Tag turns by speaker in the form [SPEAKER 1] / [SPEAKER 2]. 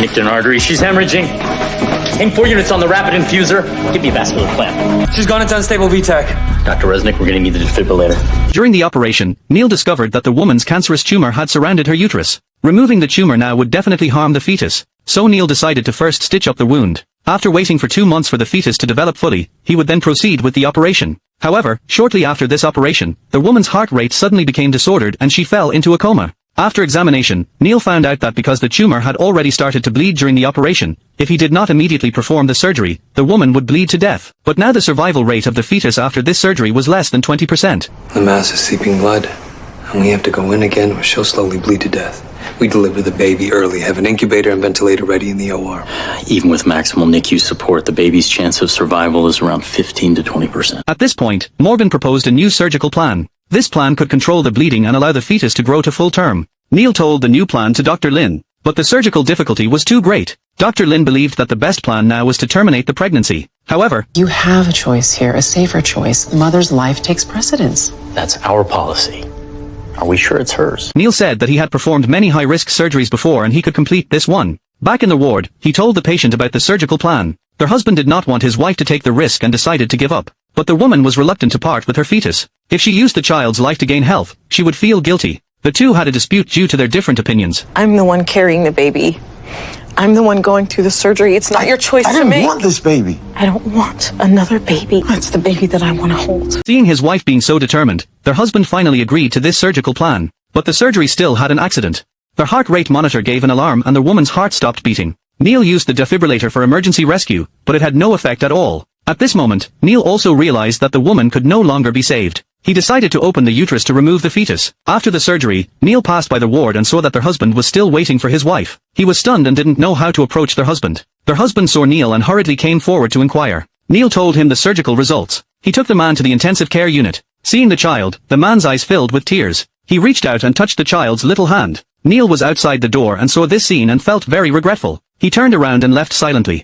[SPEAKER 1] Nicked an artery. She's hemorrhaging. Aim 4 units on the rapid infuser. Give me a vascular clamp.
[SPEAKER 2] She's gone into unstable VTAC.
[SPEAKER 1] Dr. Resnick, we're gonna need the defibrillator.
[SPEAKER 3] During the operation, Neil discovered that the woman's cancerous tumor had surrounded her uterus. Removing the tumor now would definitely harm the fetus, so Neil decided to first stitch up the wound. After waiting for 2 months for the fetus to develop fully, he would then proceed with the operation. However, shortly after this operation, the woman's heart rate suddenly became disordered and she fell into a coma. After examination, Neil found out that because the tumor had already started to bleed during the operation, if he did not immediately perform the surgery, the woman would bleed to death. But now the survival rate of the fetus after this surgery was less than 20%.
[SPEAKER 4] The mass is seeping blood, and we have to go in again or she'll slowly bleed to death. We deliver the baby early, have an incubator and ventilator ready in the OR.
[SPEAKER 1] Even with maximal NICU support, the baby's chance of survival is around 15 to 20%.
[SPEAKER 3] At this point, Morgan proposed a new surgical plan. This plan could control the bleeding and allow the fetus to grow to full term. Neil told the new plan to Dr. Lin, but the surgical difficulty was too great. Dr. Lin believed that the best plan now was to terminate the pregnancy. However,
[SPEAKER 5] you have a choice here, a safer choice. The mother's life takes precedence.
[SPEAKER 1] That's our policy. Are we sure it's hers?
[SPEAKER 3] Neil said that he had performed many high-risk surgeries before and he could complete this one. Back in the ward, he told the patient about the surgical plan. Their husband did not want his wife to take the risk and decided to give up. But the woman was reluctant to part with her fetus. If she used the child's life to gain health, she would feel guilty. The two had a dispute due to their different opinions.
[SPEAKER 6] I'm the one carrying the baby. I'm the one going through the surgery. It's not your choice to make.
[SPEAKER 7] I didn't want this baby.
[SPEAKER 6] I don't want another baby. It's the baby that I want to hold.
[SPEAKER 3] Seeing his wife being so determined, their husband finally agreed to this surgical plan. But the surgery still had an accident. Their heart rate monitor gave an alarm and the woman's heart stopped beating. Neil used the defibrillator for emergency rescue, but it had no effect at all. At this moment, Neil also realized that the woman could no longer be saved. He decided to open the uterus to remove the fetus. After the surgery, Neil passed by the ward and saw that their husband was still waiting for his wife. He was stunned and didn't know how to approach their husband. Their husband saw Neil and hurriedly came forward to inquire. Neil told him the surgical results. He took the man to the intensive care unit. Seeing the child, the man's eyes filled with tears. He reached out and touched the child's little hand. Neil was outside the door and saw this scene and felt very regretful. He turned around and left silently.